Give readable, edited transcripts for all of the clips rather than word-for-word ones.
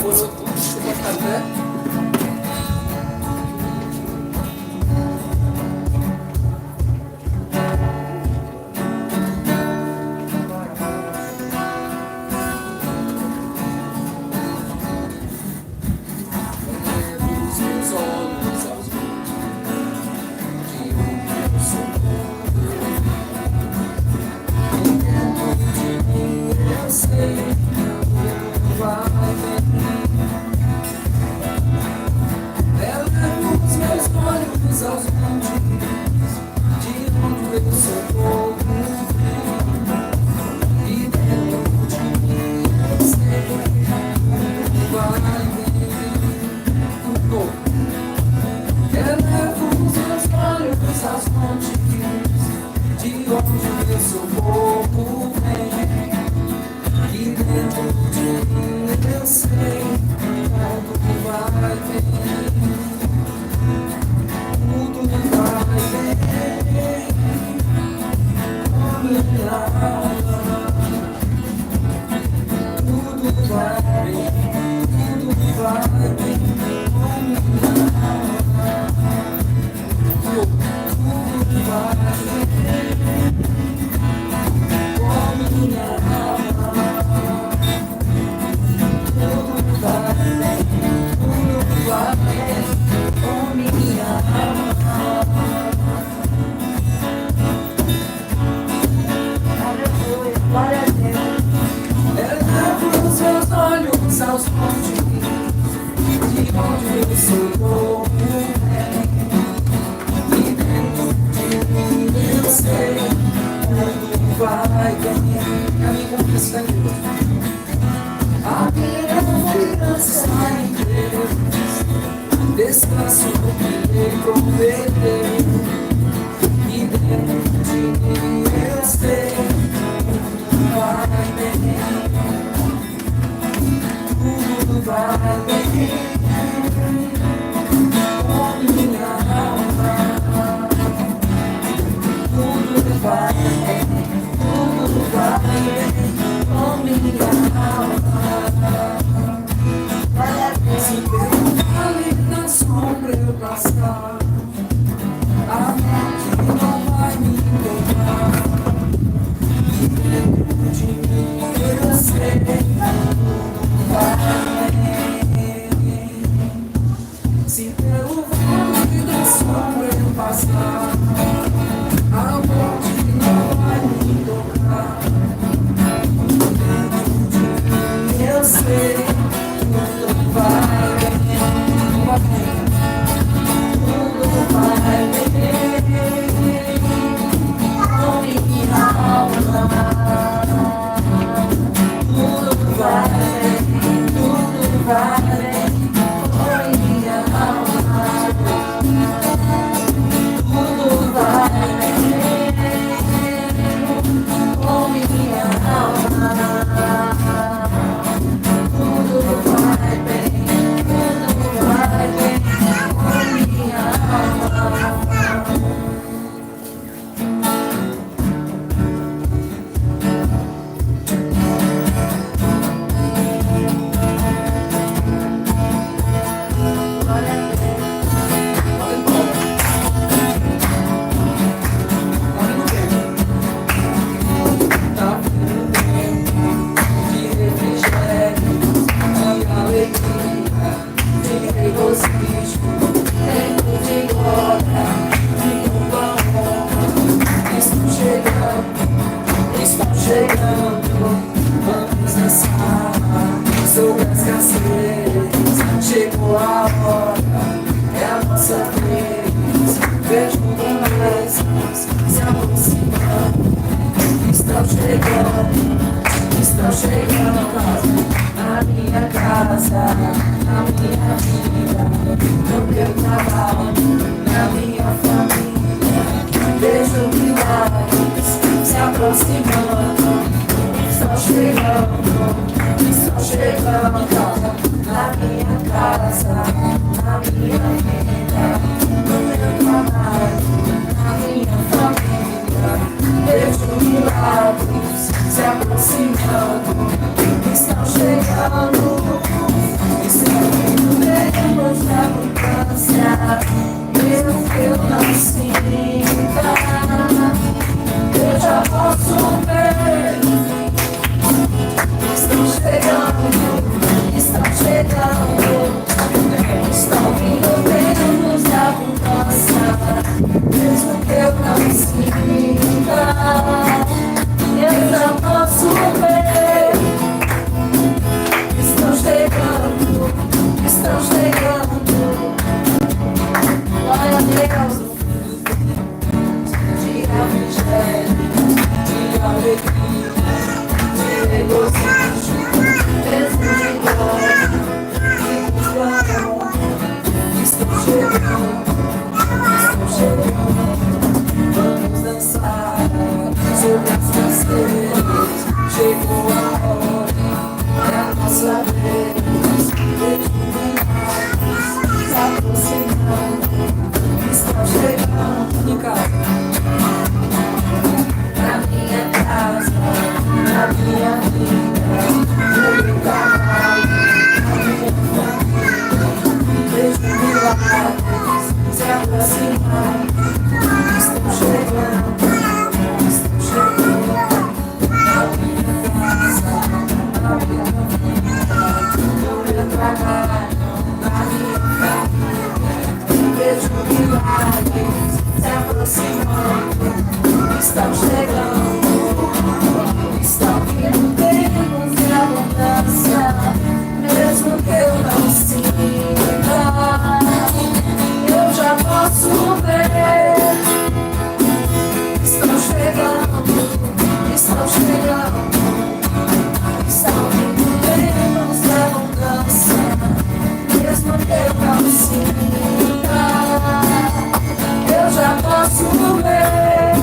Força tudo, chupa café. Descanso no que lhe prometeu, e dentro de mim eu sei, tudo vai bem, tudo vai bem, com minha alma, tudo vai bem, tudo vai bem, com minha alma. Se ali na sombra eu passar, a morte não vai me tocar. E dentro de mim eu sei, tudo vai bem. Se pelo vale da sombra eu passar, a morte não vai me tocar. E dentro de mim eu sei, tudo vai bem. Tudo vai bem, com minha alma. Tudo vai bem, tudo vai bem, com minha alma. Tudo vai bem, com minha alma. Tudo vai bem. Chegou a hora, é a nossa vez. Vejo promessas se aproximando. Estão chegando na minha casa, na minha vida, no meu trabalho, na minha família. Vejo milagres se aproximando. Estão chegando na minha casa, na minha vida, no meu trabalho, na minha família. Vejo milagres se aproximando, estão chegando trabalham na minha família. Vejo milagres se aproximando, estão chegando, estão vindo tempos de abundância, mesmo que eu não sinta, eu já posso ver. Estão chegando, estão chegando, estão vindo tempos de abundância, mesmo que eu não sinta, eu já posso ver.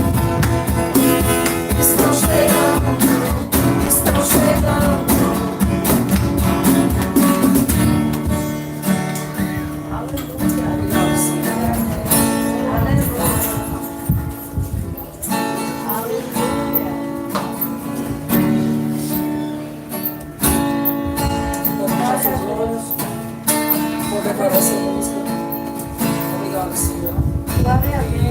Estão chegando, estão chegando. Aleluia, Senhor. Aleluia. Vou declarar essa música. Obrigado, Senhor. Glória a Deus.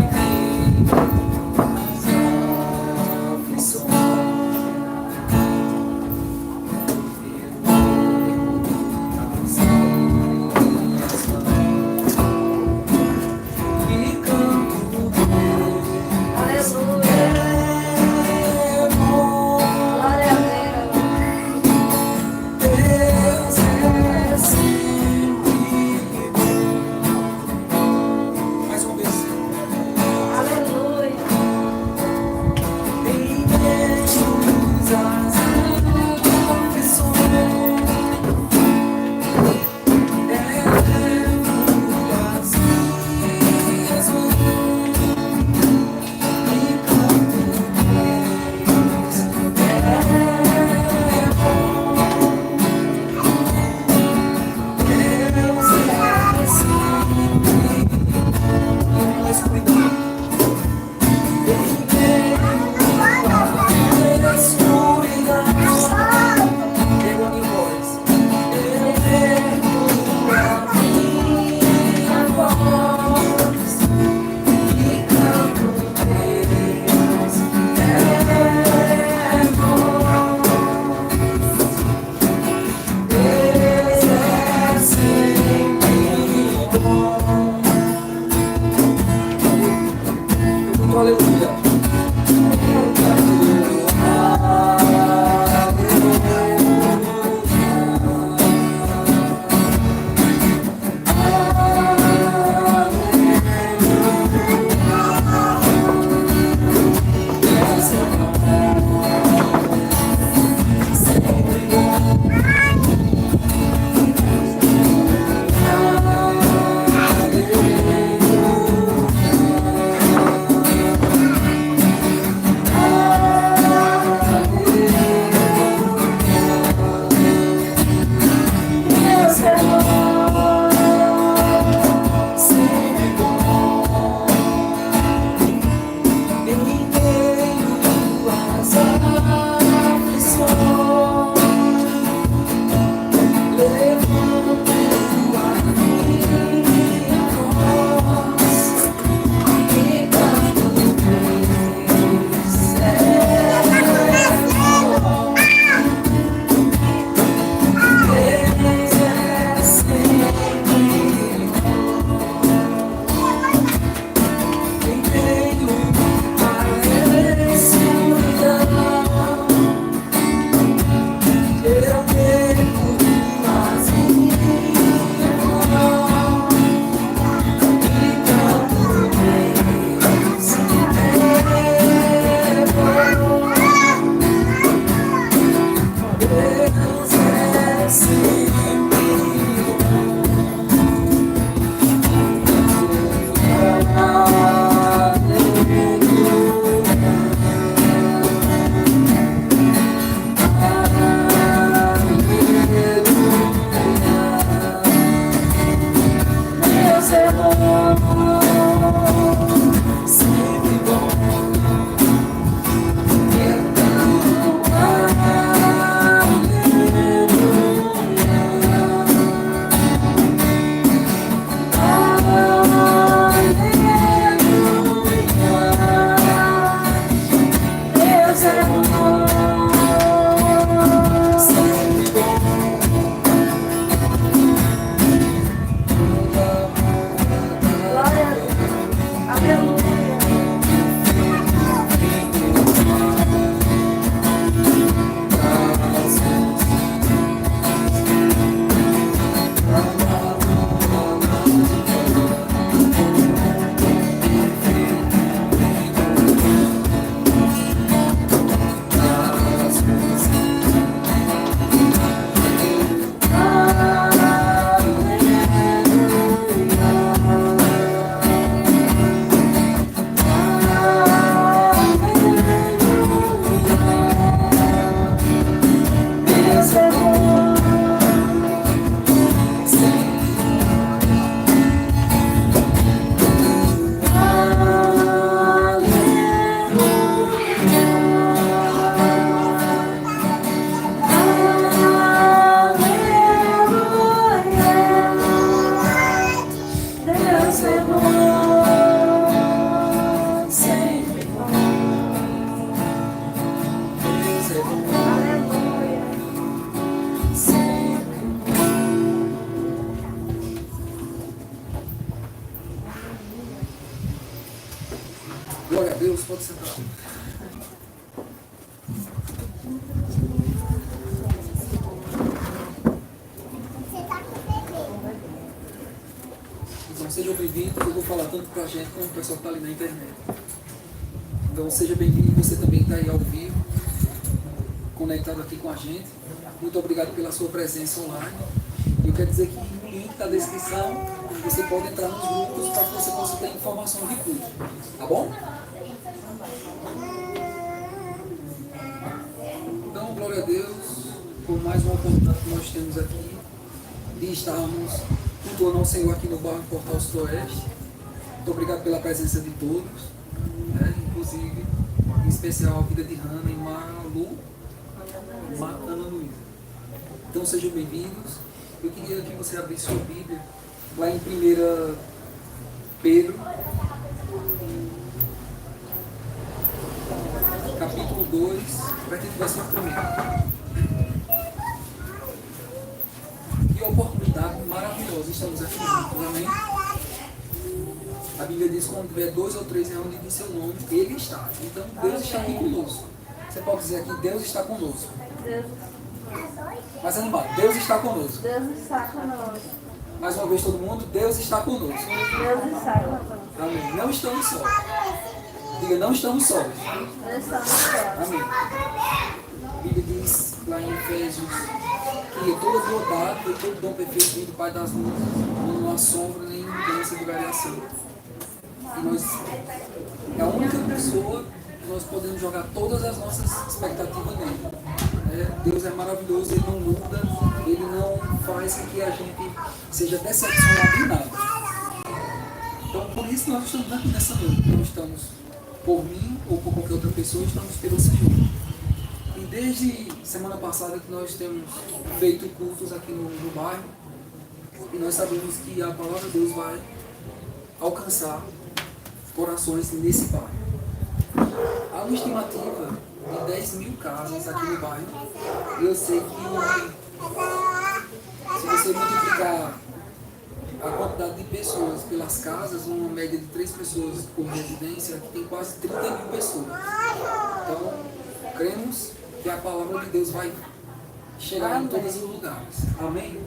pode sentar. Então, sejam bem-vindos. Eu vou falar tanto para a gente como o pessoal que está ali na internet. Então, seja bem-vindo. Você também está aí ao vivo, conectado aqui com a gente. Muito obrigado pela sua presença online. Eu quero dizer que no link da descrição você pode entrar nos grupos para que você possa ter informação de culto. Tá bom? Então, glória a Deus por mais uma oportunidade que nós temos aqui de estarmos cultuando ao Senhor aqui no bairro Portal Sudoeste. Muito obrigado pela presença de todos, né? Inclusive, em especial a vida de Hannah e Malu, Ana Luísa. Então, sejam bem-vindos. Eu queria que você abrisse sua Bíblia lá em 1 Pedro, capítulo 2, a partir do versículo 1. Que oportunidade maravilhosa estamos aqui juntos, amém? A Bíblia diz que quando tiver 2 ou 3 reunidos de seu nome, Ele está. Então, Deus está aqui conosco. Você pode dizer aqui, Deus está conosco. Mais animado, Deus está conosco. Deus está conosco. Mais uma vez todo mundo, Deus está conosco. Deus está conosco. Amém. Não estamos sós. Diga, não estamos sós. Não estamos sós. Amém. A Bíblia diz lá em Efésios que toda bondade e todo dom perfeito vem do Pai das luzes, não há sombra nem mudança de variação. E nós, é a única pessoa que nós podemos jogar todas as nossas expectativas nele. Deus é maravilhoso, Ele não muda, Ele não faz com que a gente seja decepcionado em nada. Então, por isso nós estamos aqui nessa noite. Não estamos por mim ou por qualquer outra pessoa, estamos pelo Senhor. E desde semana passada que nós temos feito cultos aqui no bairro, e nós sabemos que a palavra de Deus vai alcançar corações nesse bairro. Há uma estimativa de 10 mil casas aqui no bairro. E eu sei que se você multiplicar a quantidade de pessoas pelas casas, uma média de 3 pessoas por residência, aqui tem quase 30 mil pessoas. Então, cremos que a palavra de Deus vai chegar em todos os lugares. Amém?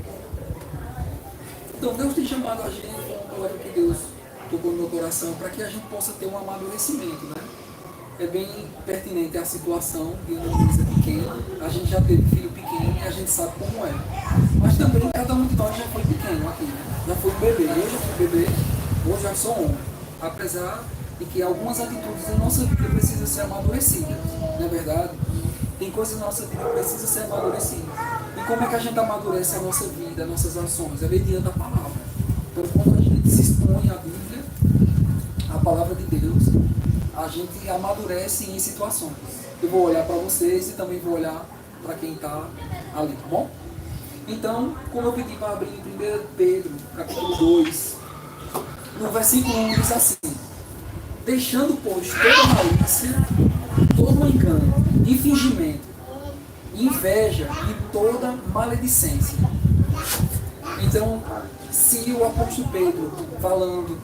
Então, Deus tem chamado a gente com a palavra que Deus tocou no meu coração para que a gente possa ter um amadurecimento, né? É bem pertinente a situação de uma criança pequena. A gente já teve filho pequeno e a gente sabe como é. Mas também cada um de nós já foi pequeno aqui, né? Já foi um bebê. Eu já fui bebê, hoje já sou homem. Apesar de que algumas atitudes da nossa vida precisam ser amadurecidas. Não é verdade? Tem coisas na nossa vida que precisam ser amadurecidas. E como é que a gente amadurece a nossa vida, as nossas ações? É mediante a palavra. Então, quando a gente se expõe à Bíblia, a palavra de Deus, a gente amadurece em situações. Eu vou olhar para vocês e também vou olhar para quem está ali, tá bom? Então, como eu pedi para abrir em 1 Pedro, capítulo 2, no versículo 1 diz assim: deixando, pois, toda malícia, todo engano, e fingimento, inveja e toda maledicência. Então, se o apóstolo Pedro, falando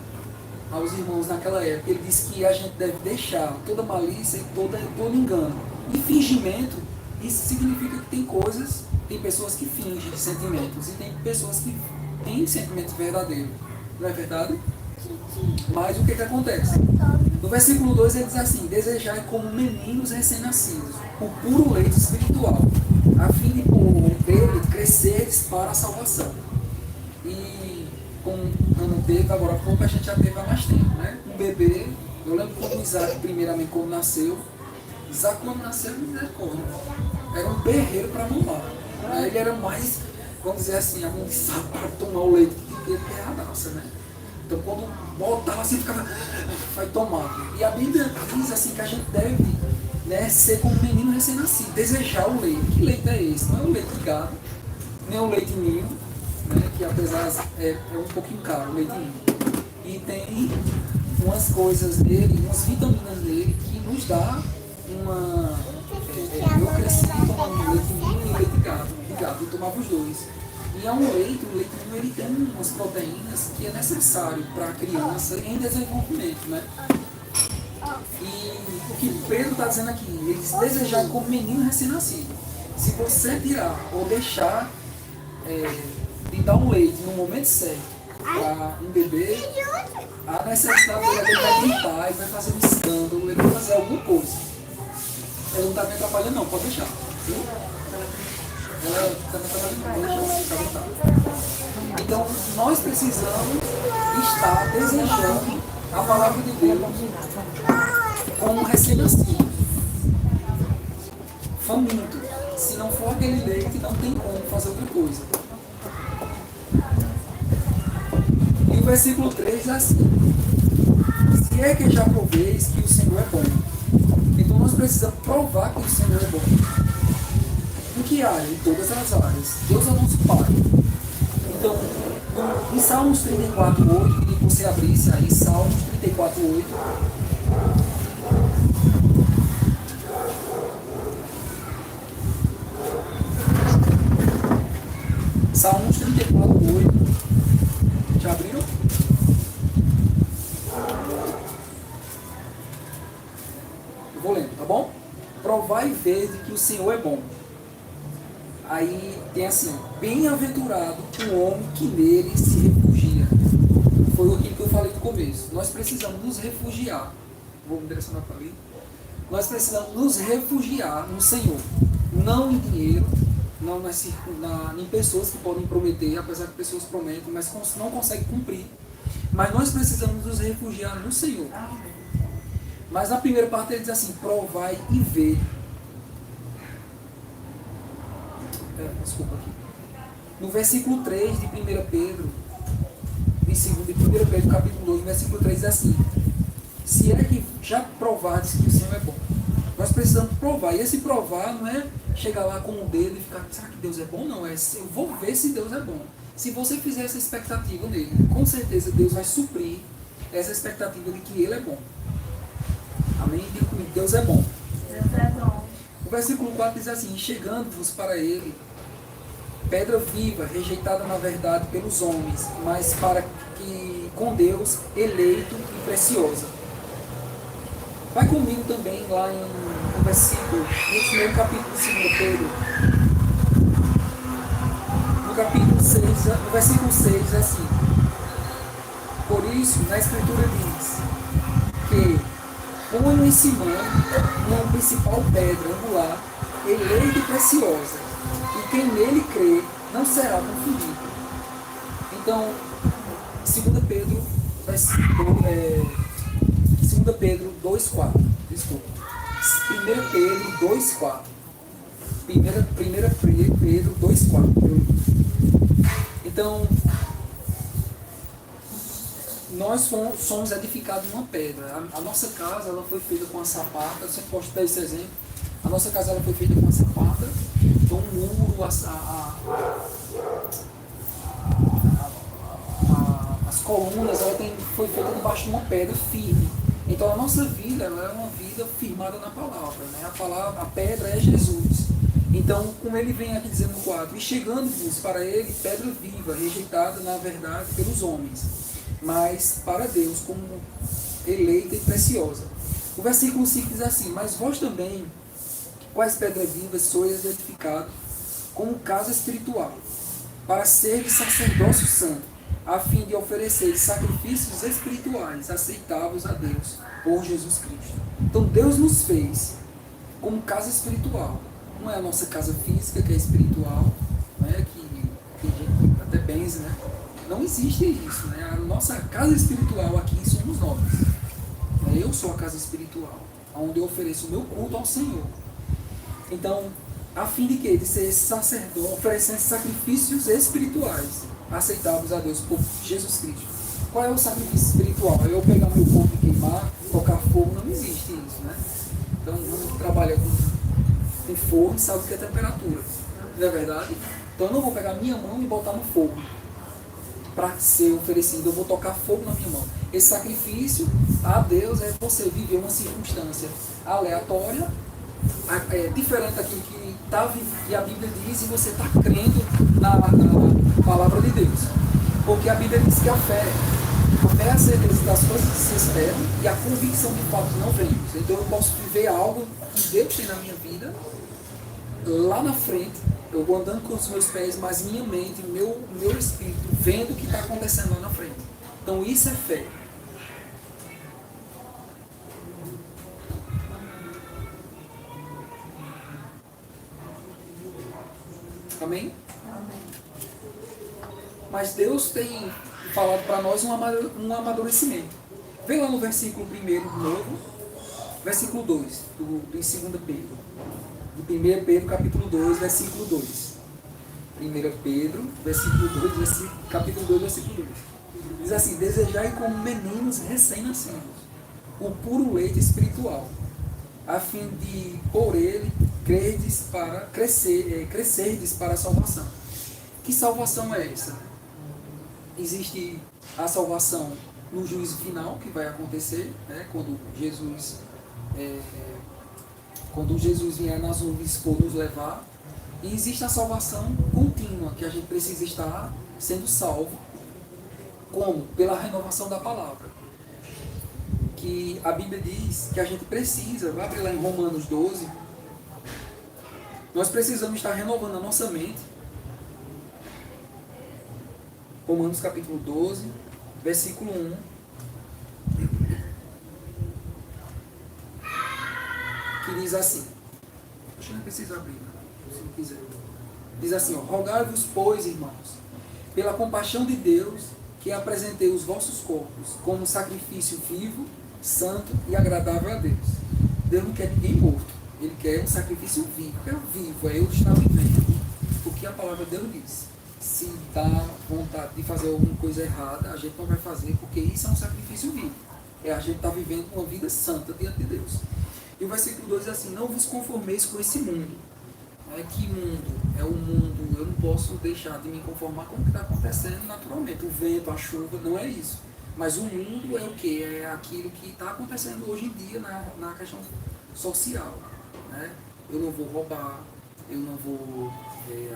aos irmãos naquela época, ele disse que a gente deve deixar toda malícia e todo engano. E fingimento, isso significa que tem pessoas que fingem sentimentos e tem pessoas que têm sentimentos verdadeiros. Não é verdade? Mas o que acontece? No versículo 2 ele diz assim: desejai como meninos recém-nascidos o puro leite espiritual, a fim de por ele cresceres para a salvação. E como Ana teve, agora pouco a gente já teve há mais tempo, né? Um bebê, eu lembro quando Isaac, primeiramente, quando nasceu, Isaac quando nasceu, misericórdia, era um berreiro para mamar. Ele era mais, vamos dizer assim, avançado para tomar o leite que ele perradaça, né? Então quando botava assim, ficava, vai tomar. E a Bíblia diz assim que a gente deve, né, ser como um menino recém-nascido, desejar o leite. Que leite é esse? Não é o leite de gado, nem o leite ninho, né, que apesar é um pouquinho caro, o leite ninho. E tem umas coisas nele, umas vitaminas nele que nos dá uma... eu cresci tomando leite ninho e leite de gado, eu tomava os dois. E é um leite, o leite ninho ele tem umas proteínas que é necessário para a criança em desenvolvimento, né? E o que Pedro está dizendo aqui, eles desejaram como menino recém-nascido. Se você tirar ou deixar de dar um leite no momento certo para um bebê, a necessidade dele ele vai gritar, ele vai fazer um escândalo, ele vai fazer alguma coisa. Ela não está me atrapalhando não, pode deixar. Viu? Ela está me atrapalhando não, pode deixar, fica à vontade. Então, nós precisamos estar desejando a palavra de Deus como um recém-nascido, faminto. Se não for aquele leite, não tem como fazer outra coisa. E o versículo 3 é assim: se é que já proveis que o Senhor é bom. Então nós precisamos provar que o Senhor é bom. Em que área? Em todas as áreas. Deus é o nosso Pai. Então, em Salmos 34:8, queria que você abrisse aí, Salmos 34:8. Salmos 34:8. Já abriram? Eu vou lendo, tá bom? Provai e vede que o Senhor é bom. Aí tem assim: bem-aventurado o homem que nele se refugia. Foi aquilo que eu falei no começo. Nós precisamos nos refugiar. Vou me direcionar para ali. Nós precisamos nos refugiar no Senhor. Não em dinheiro, não em pessoas que podem prometer, apesar que pessoas prometem, mas não conseguem cumprir. Mas nós precisamos nos refugiar no Senhor. Mas na primeira parte ele diz assim: provai e vede. Desculpa aqui. No versículo 3 de 1 Pedro, de 1 Pedro, capítulo 2, versículo 3, diz assim: se é que já provardes que o Senhor é bom. Nós precisamos provar. E esse provar não é chegar lá com o dedo e ficar: será que Deus é bom? Não, eu vou ver se Deus é bom. Se você fizer essa expectativa nele, com certeza Deus vai suprir essa expectativa de que Ele é bom. Amém? Diga comigo: Deus é bom. Deus é bom. O versículo 4 diz assim: chegando-vos para Ele, pedra viva, rejeitada na verdade pelos homens, mas para que com Deus, eleito e preciosa. Vai comigo também lá no versículo, no primeiro capítulo de 2 Pedro. No capítulo 6, no versículo 6 é assim: por isso, na Escritura diz que ponho em Simão uma principal pedra angular, eleita e preciosa, e quem nele crê não será confundido. Então, 2 Pedro 2,4. Desculpa. 1 Pedro 2,4. 1 Pedro 2,4. Então, nós somos edificados numa pedra. A nossa casa ela foi feita com a sapata. Eu sempre posso dar esse exemplo. A nossa casa ela foi feita com a sapata. Então, um muro, as colunas, ela foi feita debaixo de uma pedra firme. Então, a nossa vida ela é uma vida firmada na palavra. Né? A pedra é Jesus. Então, como ele vem aqui dizendo no quadro: e chegando-vos para ele, pedra viva, rejeitada na verdade pelos homens, mas para Deus como eleita e preciosa. O versículo 5 diz assim: mas vós também, quais pedras vivas, sois edificados como casa espiritual, para seres sacerdócio santo, a fim de oferecer sacrifícios espirituais aceitáveis a Deus por Jesus Cristo. Então Deus nos fez como casa espiritual. Não é a nossa casa física, que é espiritual, né? Que tem gente que até benze, né? Não existe isso, né? A nossa casa espiritual aqui somos nós. Eu sou a casa espiritual, onde eu ofereço o meu culto ao Senhor. Então, a fim de quê? De ser sacerdote, oferecendo sacrifícios espirituais aceitáveis a Deus por Jesus Cristo. Qual é o sacrifício espiritual? É eu pegar meu corpo e queimar, tocar fogo? Não existe isso, né? Então, vamos trabalhar com fogo e sabe o que é temperatura. Não é verdade? Então, eu não vou pegar minha mão e botar no fogo para ser oferecido. Eu vou tocar fogo na minha mão. Esse sacrifício a Deus é você viver uma circunstância aleatória, diferente daquilo que a Bíblia diz, e você está crendo na palavra de Deus. Porque a Bíblia diz que a fé A fé é a certeza das coisas que se esperam e a convicção de fato não vemos. Então eu posso viver algo que Deus tem na minha vida, lá na frente, eu vou andando com os meus pés, mas minha mente, meu espírito, vendo o que está acontecendo lá na frente. Então isso é fé. Amém? Mas Deus tem falado para nós um amadurecimento. Vem lá no versículo 1 novo, versículo 2, de 2 Pedro. De 1 Pedro, capítulo 2, versículo 2. 1 Pedro, versículo 2, capítulo 2, versículo 2. Diz assim: desejai como meninos recém-nascidos o puro leite espiritual, a fim de, por ele, crescerdes para a salvação. Que salvação é essa? Existe a salvação no juízo final, que vai acontecer, né, quando Jesus vier nas nuvens por nos levar. E existe a salvação contínua, que a gente precisa estar sendo salvo. Como? Pela renovação da palavra. Que a Bíblia diz que a gente precisa, vai abrir lá em Romanos 12, nós precisamos estar renovando a nossa mente. Romanos capítulo 12, versículo 1. Que diz assim, acho que não precisa abrir, se não quiser. Diz assim, rogai-vos, pois, irmãos, pela compaixão de Deus, que apresentei os vossos corpos como sacrifício vivo, santo e agradável a Deus. Deus não quer ninguém morto, Ele quer um sacrifício vivo. O que é vivo? É eu estar vivendo o que a palavra de Deus diz. Se dá vontade de fazer alguma coisa errada, a gente não vai fazer, porque isso é um sacrifício vivo. É a gente estar vivendo uma vida santa diante de Deus. E o versículo 2 diz assim, não vos conformeis com esse mundo. Que mundo? É o mundo, eu não posso deixar de me conformar com o que está acontecendo naturalmente. O vento, a chuva, não é isso. Mas o mundo é o quê? É aquilo que está acontecendo hoje em dia na questão social. Né? Eu não vou roubar, eu não vou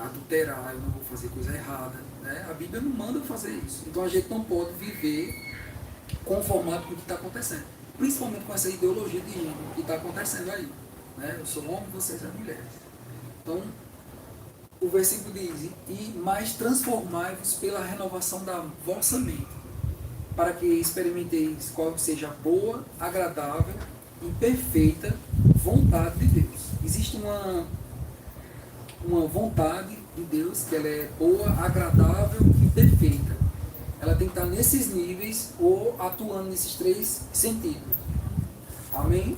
adulterar, eu não vou fazer coisa errada. Né? A Bíblia não manda fazer isso. Então a gente não pode viver conformado com o que está acontecendo. Principalmente com essa ideologia de gênero que está acontecendo aí. Né? Eu sou homem, vocês são mulheres. Então, o versículo diz, mas transformai-vos pela renovação da vossa mente, para que experimenteis qual seja a boa, agradável e perfeita vontade de Deus. Existe uma vontade de Deus que ela é boa, agradável e perfeita. Ela tem que estar nesses níveis ou atuando nesses três sentidos. Amém?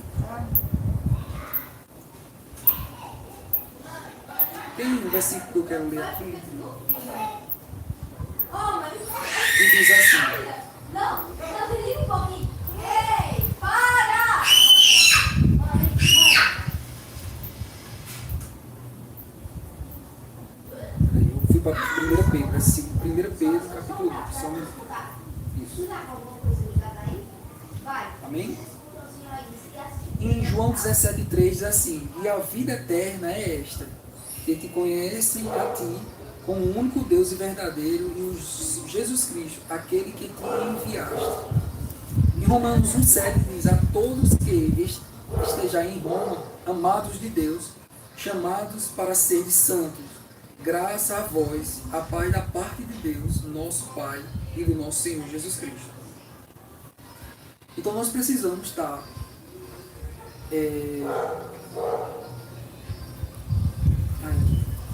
Tem um versículo que eu quero ler aqui. E diz assim. Não, desliga um pouquinho. Ei, para! Eu fui para 1 Pedro, versículo 1 Pedro, capítulo 2. Só um isso. Amém? Em João 17,3 diz assim, e a vida eterna é esta, que te conhecem a ti, como o único Deus e verdadeiro, e o Jesus Cristo, aquele que te enviaste. Em Romanos 1,7 diz, a todos que estejam em Roma, amados de Deus, chamados para serem santos, graça a vós, a paz da parte de Deus, nosso Pai, e do nosso Senhor Jesus Cristo. Então nós precisamos estar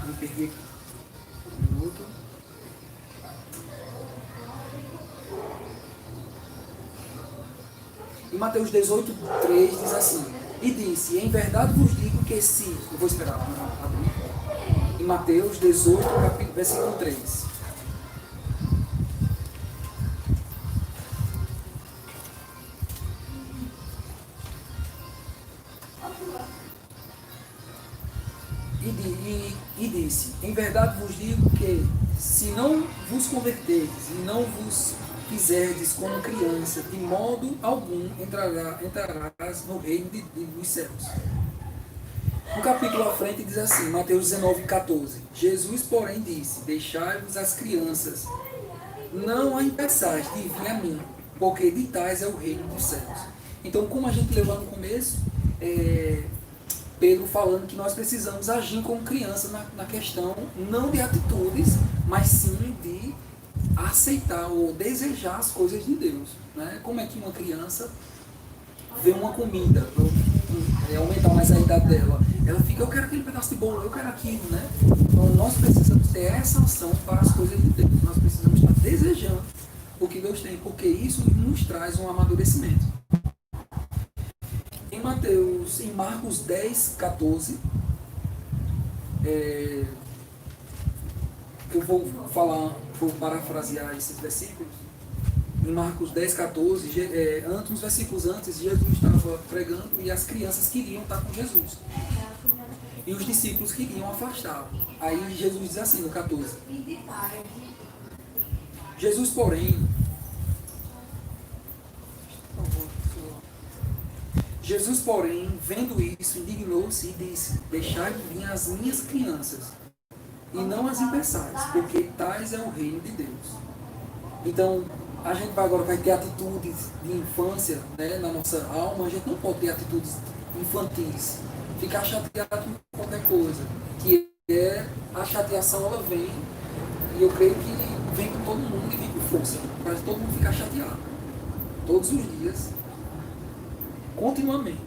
me perdi aqui. Um minuto. Em Mateus 18,3 diz assim, e disse, em verdade vos digo que se... Eu vou esperar abrir. Em Mateus 18, versículo 3. E disse, em verdade vos digo que, se não vos converterdes e não vos fizerdes como criança, de modo algum entrarás no reino dos céus. No capítulo à frente diz assim, Mateus 19,14. Jesus, porém, disse, deixai-vos as crianças, não a impeçais de vir a mim, porque de tais é o reino dos céus. Então, como a gente levou no começo, Pedro falando que nós precisamos agir como criança na questão não de atitudes, mas sim de aceitar ou desejar as coisas de Deus. Né? Como é que uma criança vê uma comida, aumentar mais a idade dela, ela fica, eu quero aquele pedaço de bolo, eu quero aquilo, né? Então nós precisamos ter essa ação para as coisas de Deus, nós precisamos estar desejando o que Deus tem, porque isso nos traz um amadurecimento. Em Marcos 10, 14, eu vou parafrasear esses versículos. Em Marcos 10, 14, uns versículos antes, Jesus estava pregando e as crianças queriam estar com Jesus. E os discípulos queriam afastá-lo. Aí Jesus diz assim no 14. Jesus, porém, vendo isso, indignou-se e disse: deixai vir as minhas crianças, e não as impeçais, porque tais é o reino de Deus. Então, a gente agora vai ter atitudes de infância, né, na nossa alma. A gente não pode ter atitudes infantis, ficar chateado com qualquer coisa, que a chateação, ela vem, e eu creio que vem com todo mundo e vem com força, para todo mundo ficar chateado, todos os dias, continuamente.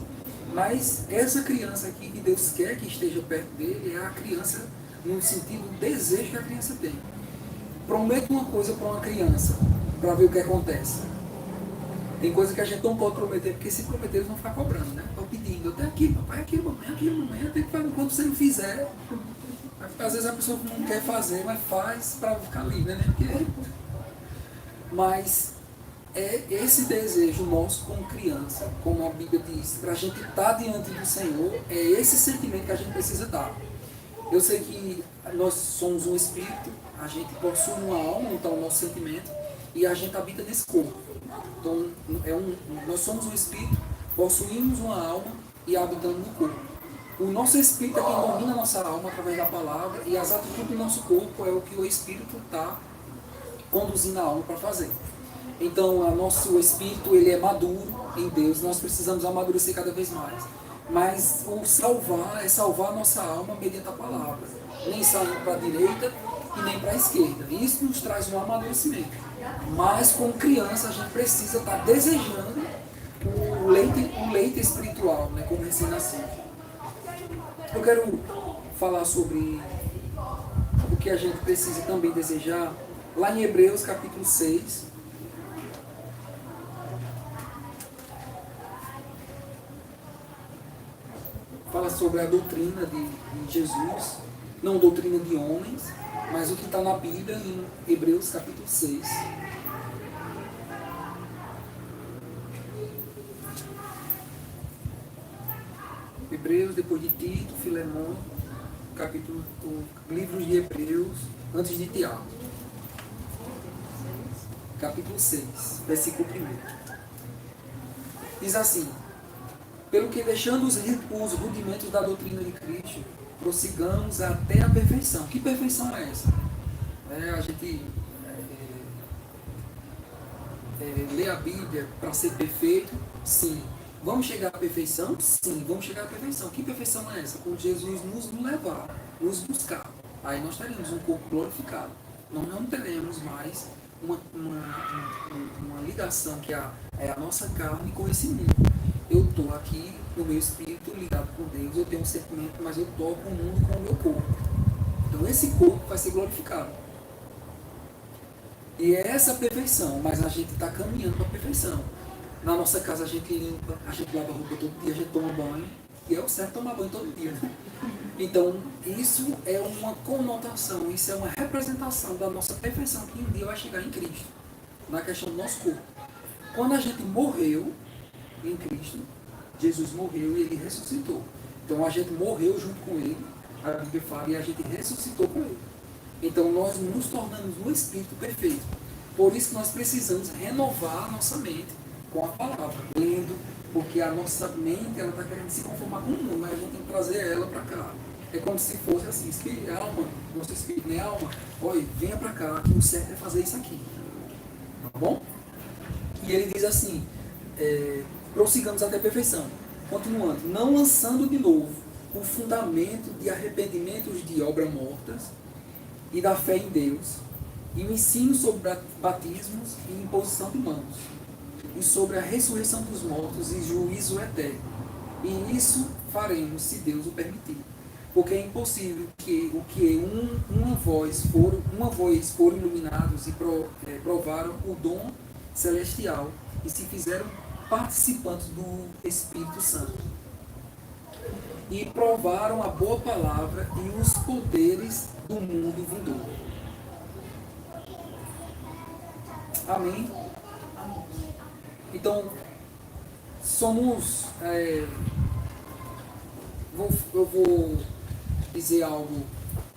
Mas essa criança aqui que Deus quer que esteja perto dele é a criança no sentido do desejo que a criança tem. Promete uma coisa para uma criança, para ver o que acontece. Tem coisa que a gente não pode prometer, porque se prometer eles vão ficar cobrando, né? Estão pedindo, até aqui, papai, aquilo, mamãe, tem que fazer. Quando você não fizer, às vezes a pessoa não quer fazer, mas faz para ficar livre, né? Porque... Mas é esse desejo nosso como criança, como a Bíblia diz, para a gente estar diante do Senhor, é esse sentimento que a gente precisa dar. Eu sei que nós somos um espírito, a gente possui uma alma, então o nosso sentimento, e a gente habita nesse corpo. Então, nós somos um espírito, possuímos uma alma e habitamos no corpo. O nosso espírito é quem domina a nossa alma através da palavra, e as atitudes do nosso corpo é o que o espírito está conduzindo a alma para fazer. Então, o espírito ele é maduro em Deus, nós precisamos amadurecer cada vez mais. Mas o salvar é salvar a nossa alma mediante a palavra, nem saindo para a direita e nem para a esquerda. Isso nos traz um amadurecimento. Mas como criança a gente precisa estar desejando o leite espiritual, né, como recém-nascido. Eu quero falar sobre o que a gente precisa também desejar lá em Hebreus capítulo 6. Fala sobre a doutrina de Jesus, não doutrina de homens, mas o que está na Bíblia em Hebreus capítulo 6. Hebreus, depois de Tito, Filemão, livros de Hebreus, antes de Tiago. Capítulo 6, versículo 1. Diz assim: pelo que, deixando os rudimentos da doutrina de Cristo, prossigamos até a perfeição. Que perfeição é essa? A gente lê a Bíblia para ser perfeito? Sim. Vamos chegar à perfeição? Sim, vamos chegar à perfeição. Que perfeição é essa? Quando Jesus nos levar, nos buscar. Aí nós teremos um corpo glorificado. Nós não teremos mais uma ligação que é a nossa carne com esse mundo. Eu estou aqui no meu espírito ligado com Deus, eu tenho um sentimento, mas eu toco o mundo com o meu corpo. Então esse corpo vai ser glorificado. E é essa a perfeição, mas a gente está caminhando para a perfeição. Na nossa casa a gente limpa, a gente lava a roupa todo dia, a gente toma banho, e é o certo tomar banho todo dia. Né? Então isso é uma conotação, isso é uma representação da nossa perfeição que um dia vai chegar em Cristo, na questão do nosso corpo. Quando a gente morreu em Cristo, Jesus morreu e ele ressuscitou. Então a gente morreu junto com ele, a Bíblia fala, e a gente ressuscitou com ele. Então nós nos tornamos no Espírito perfeito. Por isso que nós precisamos renovar a nossa mente com a palavra, lendo, porque a nossa mente ela está querendo se conformar com o mundo, mas a gente tem que trazer ela para cá. É como se fosse assim, espírito, alma, nosso espírito, nem alma, olha, venha para cá, que o certo é fazer isso aqui. Tá bom? E ele diz assim, prossigamos até a perfeição. Continuando, não lançando de novo o fundamento de arrependimentos de obras mortas e da fé em Deus, e o ensino sobre batismos e imposição de mãos, e sobre a ressurreição dos mortos e juízo eterno. E isso faremos, se Deus o permitir. Porque é impossível que uma voz foram iluminados e provaram o dom celestial e se fizeram participantes do Espírito Santo. E provaram a boa palavra e os poderes do mundo vindouro. Amém? Então, somos... eu vou dizer algo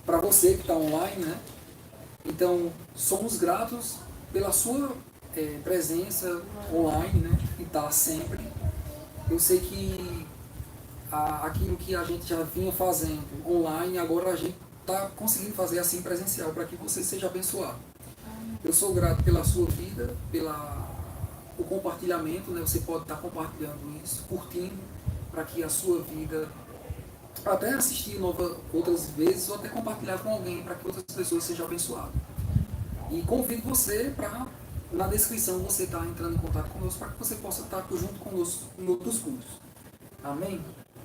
para você que está online, né? Então, somos gratos pela sua presença online, né? Que está sempre. Eu sei que aquilo que a gente já vinha fazendo online, agora a gente está conseguindo fazer assim presencial, para que você seja abençoado. Eu sou grato pela sua vida, o compartilhamento, né? Você pode estar compartilhando isso, curtindo, para que a sua vida, até assistir outras vezes, ou até compartilhar com alguém, para que outras pessoas sejam abençoadas. E convido você para, na descrição, você estar entrando em contato conosco, para que você possa estar junto conosco em outros cursos. Amém?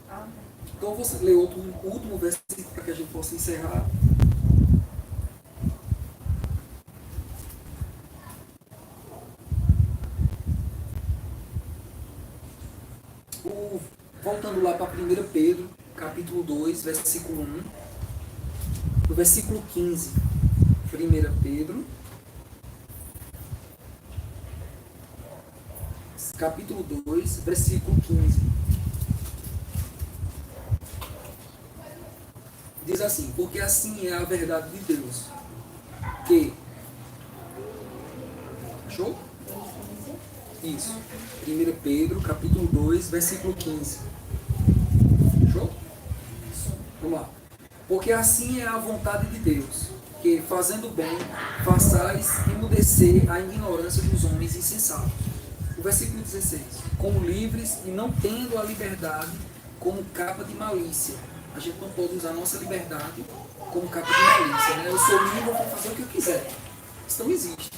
Amém. Então eu vou ler o último versículo para que a gente possa encerrar. Voltando lá para 1 Pedro, capítulo 2, versículo 1, no versículo 15. 1 Pedro, capítulo 2, versículo 15. Diz assim, porque assim é a verdade de Deus, que... Achou? Isso. 1 Pedro, capítulo 2, versículo 15. Achou? Vamos lá. Porque assim é a vontade de Deus, que, fazendo bem, façais emudecer a ignorância dos homens insensatos. O versículo 16. Como livres e não tendo a liberdade como capa de malícia. A gente não pode usar a nossa liberdade como capa de malícia, né? Eu sou livre, eu vou fazer o que eu quiser. Isso não existe.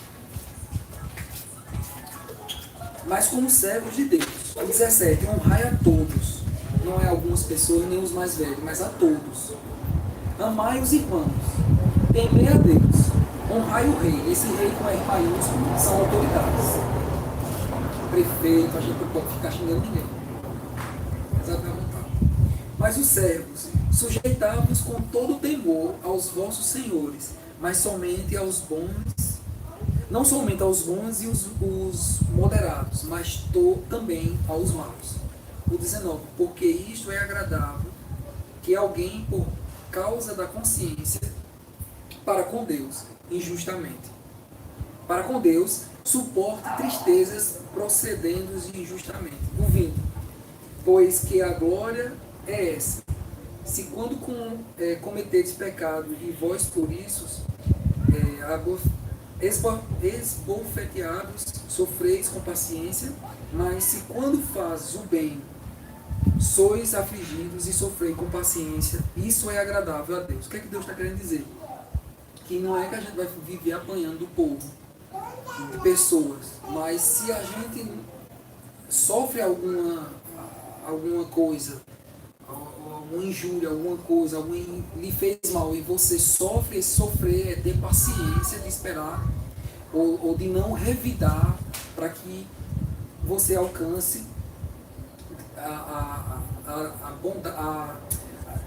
Mas como servos de Deus. O 17. Honrai a todos. Não é algumas pessoas, nem os mais velhos, mas a todos. Amai os irmãos. Temei a Deus. Honrai o rei. Esse rei com R maiúsculo são autoridades. Prefeito, a gente não pode ficar xingando ninguém. Exatamente. Mas os servos, sujeitai-vos com todo temor aos vossos senhores, mas somente aos bons, não somente aos bons e os moderados, mas também aos maus. O 19. Porque isto é agradável, que alguém, por causa da consciência, para com Deus, injustamente. Para com Deus, suporte tristezas procedendo injustamente. O 20. Pois que a glória é essa. Se quando cometedes pecado e vós por isso esbofeteados sofreis com paciência, mas se quando fazes o bem sois afligidos e sofreis com paciência, isso é agradável a Deus. O que é que Deus está querendo dizer? Que não é que a gente vai viver apanhando do povo, de pessoas, mas se a gente sofre alguma coisa, alguma injúria, alguma coisa, alguém lhe fez mal e você sofre, esse sofrer é ter paciência de esperar ou de não revidar para que você alcance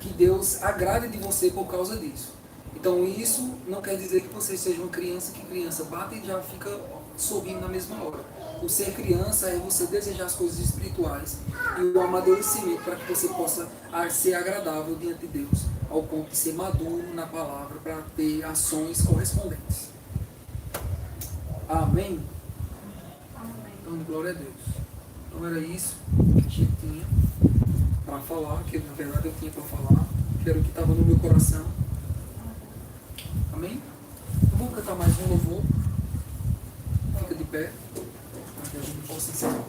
que Deus agrade de você por causa disso. Então isso não quer dizer que você seja uma criança, que criança bate e já fica sorrindo na mesma hora. O ser criança é você desejar as coisas espirituais e o amadurecimento para que você possa ser agradável diante de Deus, ao ponto de ser maduro na palavra para ter ações correspondentes. Amém? Então, glória a Deus. Então era isso que a gente tinha para falar, que na verdade eu tinha para falar, que era o que estava no meu coração. Amém? Vamos cantar mais um louvor. Fica de pé. Me ajude com você, Senhor.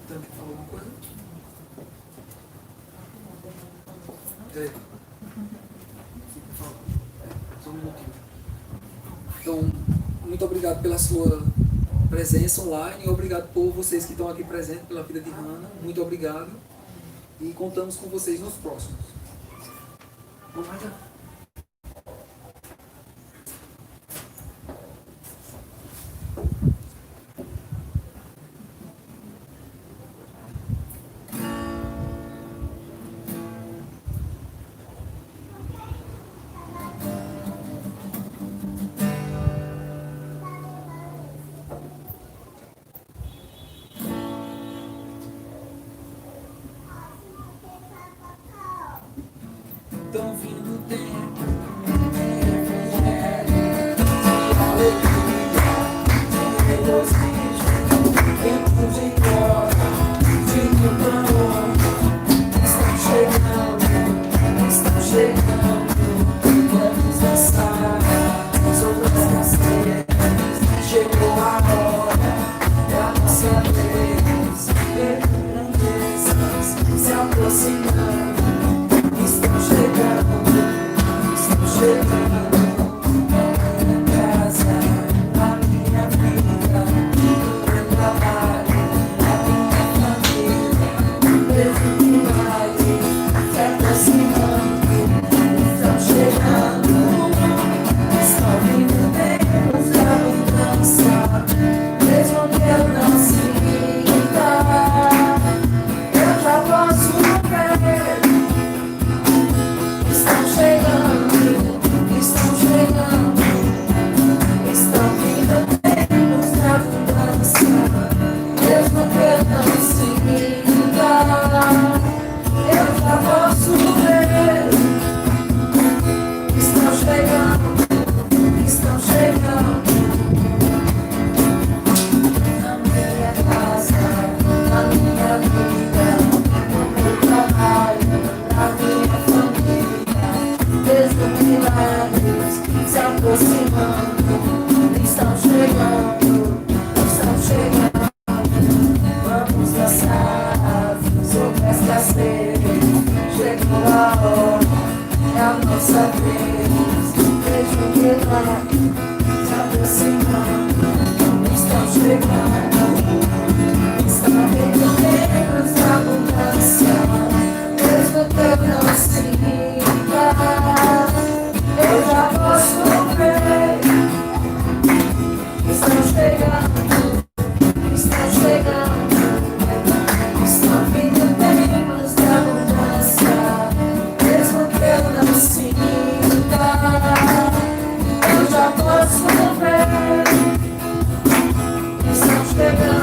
Também falou alguma coisa? É. Só um minutinho. Então, muito obrigado pela sua presença online e obrigado por vocês que estão aqui presentes pela vida de Hannah. Muito obrigado. E contamos com vocês nos próximos. Vamos lá. Tão vindo o tempo, refrigério, de alegria, de regozijo, tempo de glória, de amor, estão chegando, vamos dançar sobre as castanhas, chegou a hora, é a nossa vez, ver grandezas se aproximando. Estão chegando na minha casa, na minha vida, no meu trabalho, na minha família, mesmo milagre se aproximando. Estão chegando, estão vindo tempos de abundância, mesmo que eu não sinta, eu já posso ver. Estão chegando, estão vindo tempos de abundância, mesmo que eu não sinta, eu já posso ver. Estão chegando na minha casa, na minha vida, no meu trabalho, na minha família. Mesmo milagres se aproximando, estão chegando, vamos dançar sobre as castanhas, chegou a hora, é a nossa vez, mesmo milagres se aproximando, estão vindo tempos de abundância, mesmo que eu não sinta, eu já posso ver. Estão chegando, estão vindo tempos de abundância, mesmo que eu não sinta, eu já posso ver. Estão chegando.